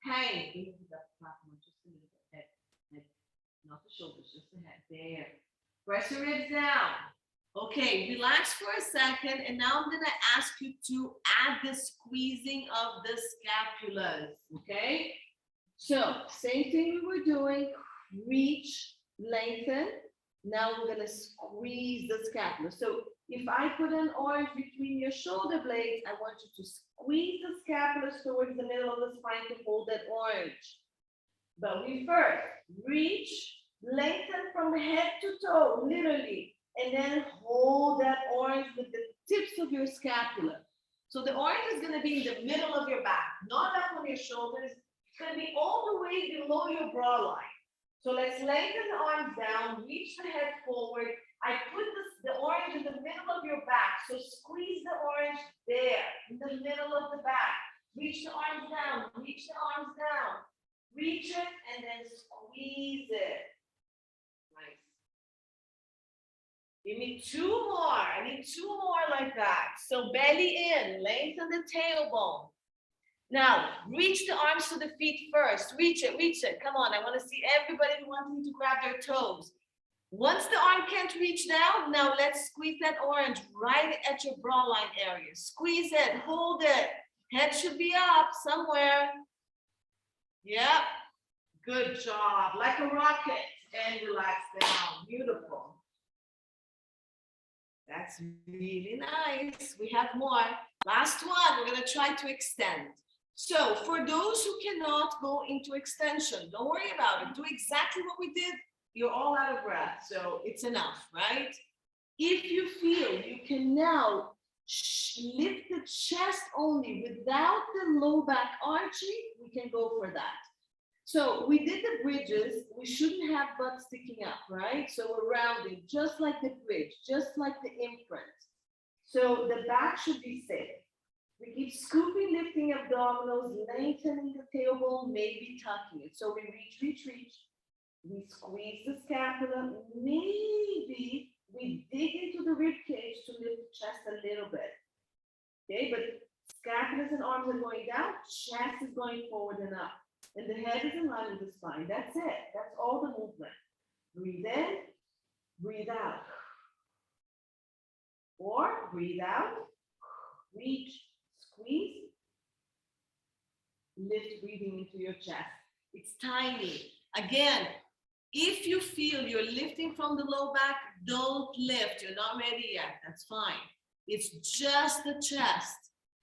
hang. Not the shoulders, just the head. There. Press your ribs down. Okay, relax for a second, and now I'm gonna ask you to add the squeezing of the scapulas. Okay. So same thing we were doing. Reach. Lengthen. Now we're gonna squeeze the scapula. So if I put an orange between your shoulder blades, I want you to squeeze the scapulas towards the middle of the spine to hold that orange. But we first reach, lengthen from head to toe, literally, and then hold that orange with the tips of your scapula. So the orange is gonna be in the middle of your back, not up on your shoulders. It's gonna be all the way below your bra line. So let's lengthen the arms down, reach the head forward. I put the orange in the middle of your back. So squeeze the orange there, in the middle of the back. Reach the arms down, reach the arms down. Reach it and then squeeze it. Nice. Give me two more. I need two more like that. So belly in, lengthen the tailbone. Now, reach the arms to the feet first. Reach it, reach it. Come on, I want to see everybody wanting to grab their toes. Once the arm can't reach down, now let's squeeze that orange right at your bra line area. Squeeze it, hold it. Head should be up somewhere. Yep, good job. Like a rocket. And relax down. Beautiful. That's really nice. We have more. Last one, we're going to try to extend. So for those who cannot go into extension, don't worry about it. Do exactly what we did. You're all out of breath, so it's enough, right? If you feel you can now lift the chest only without the low back arching, we can go for that. So we did the bridges. We shouldn't have butt sticking up, right? So we're rounding just like the bridge, just like the imprint. So the back should be safe. We keep scooping, lifting abdominals, lengthening the tailbone, maybe tucking it. So we reach, reach, reach. We squeeze the scapula. Maybe we dig into the rib cage to lift the chest a little bit. Okay, but scapulas and arms are going down, chest is going forward and up. And the head is in line with the spine. That's it. That's all the movement. Breathe in, breathe out. Or breathe out, reach, squeeze, lift, breathing into your chest. It's tiny. Again, if you feel you're lifting from the low back, don't lift. You're not ready yet. That's fine. It's just the chest.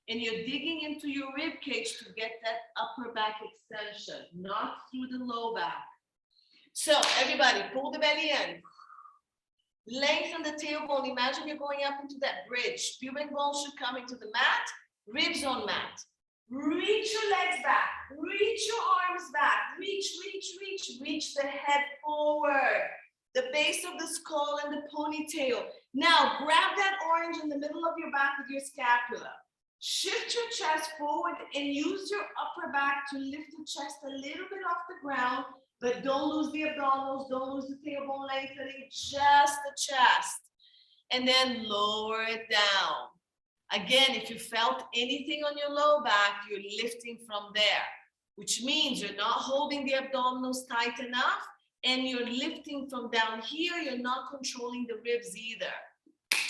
And you're digging into your rib cage to get that upper back extension, not through the low back. So everybody, pull the belly in. Lengthen the tailbone. Imagine you're going up into that bridge. Pubic bone should come into the mat, ribs on mat. Reach your legs back. Reach your arms back. Reach, reach, reach. Reach the head forward. The base of the skull and the ponytail. Now grab that orange in the middle of your back with your scapula. Shift your chest forward and use your upper back to lift the chest a little bit off the ground, but don't lose the abdominals, don't lose the tailbone lengthening, just the chest. And then lower it down. Again, if you felt anything on your low back, you're lifting from there, which means you're not holding the abdominals tight enough and you're lifting from down here. You're not controlling the ribs either.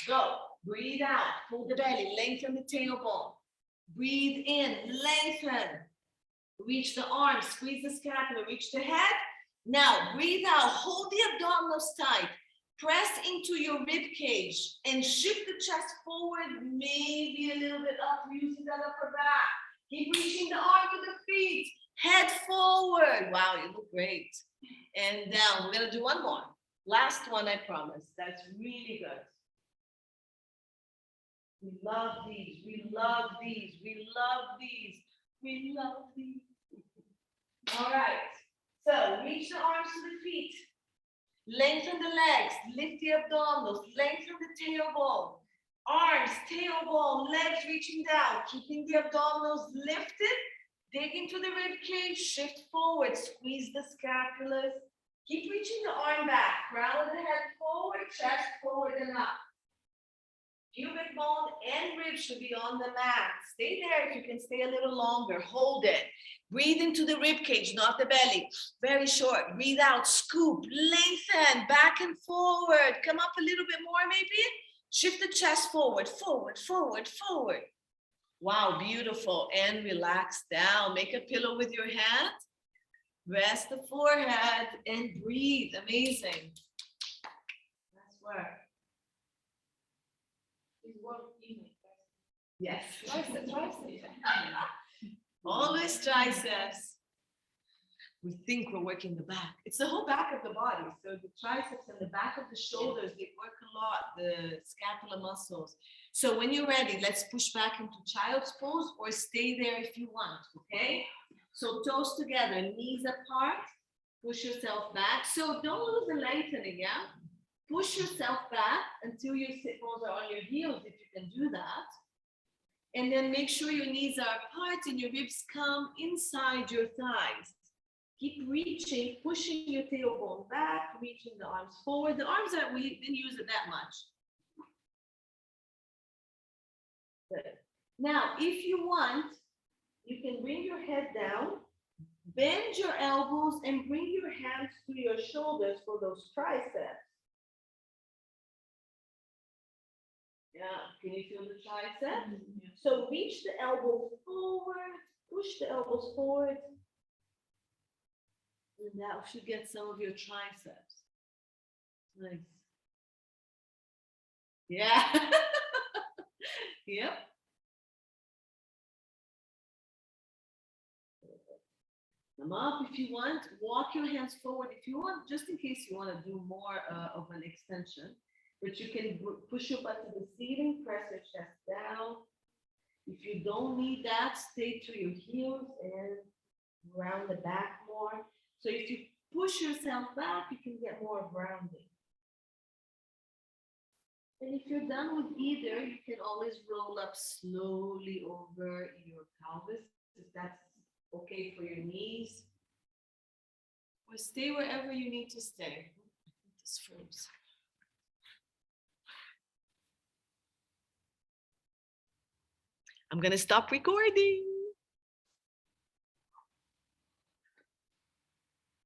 Go. Breathe out, pull the belly, lengthen the tailbone. Breathe in, lengthen. Reach the arms, squeeze the scapula, reach the head. Now breathe out, hold the abdominals tight. Press into your rib cage and shift the chest forward, maybe a little bit up, using that upper back. Keep reaching the arm to the feet. Head forward. Wow, you look great. And down. We're gonna do one more. Last one, I promise. That's really good. We love these, we love these, we love these, we love these. All right, so reach the arms to the feet, lengthen the legs, lift the abdominals, lengthen the tailbone, arms, tailbone, legs reaching down, keeping the abdominals lifted, dig into the rib cage, shift forward, squeeze the scapulas, keep reaching the arm back, crown of the head forward, chest forward and up. Pubic bone and ribs should be on the mat. Stay there if you can stay a little longer. Hold it. Breathe into the rib cage, not the belly. Very short. Breathe out. Scoop. Lengthen. Back and forward. Come up a little bit more maybe. Shift the chest forward, forward, forward, forward. Wow, beautiful. And relax down. Make a pillow with your hand. Rest the forehead and breathe. Amazing. Nice work. Yes. Always triceps. We think we're working the back. It's the whole back of the body. So the triceps and the back of the shoulders, they work a lot, the scapular muscles. So when you're ready, let's push back into child's pose or stay there if you want, okay? So toes together, knees apart, push yourself back. So don't lose the lengthening, yeah? Push yourself back until your sit bones are on your heels, if you can do that. And then make sure your knees are apart and your ribs come inside your thighs. Keep reaching, pushing your tailbone back, reaching the arms forward. The arms are, we didn't use it that much. Good. Now, if you want, you can bring your head down, bend your elbows and bring your hands to your shoulders for those triceps. Yeah, can you feel the tricep? Mm-hmm. So reach the elbow forward, push the elbows forward. And that should get some of your triceps. Nice. Yeah. Yep. Come up if you want. Walk your hands forward if you want, just in case you want to do more of an extension. But you can push your butt to the ceiling, press your chest down. If you don't need that, stay to your heels and round the back more. So if you push yourself back, you can get more rounding. And if you're done with either, you can always roll up slowly over your pelvis, if that's okay for your knees. Or stay wherever you need to stay. This froze. I'm gonna stop recording.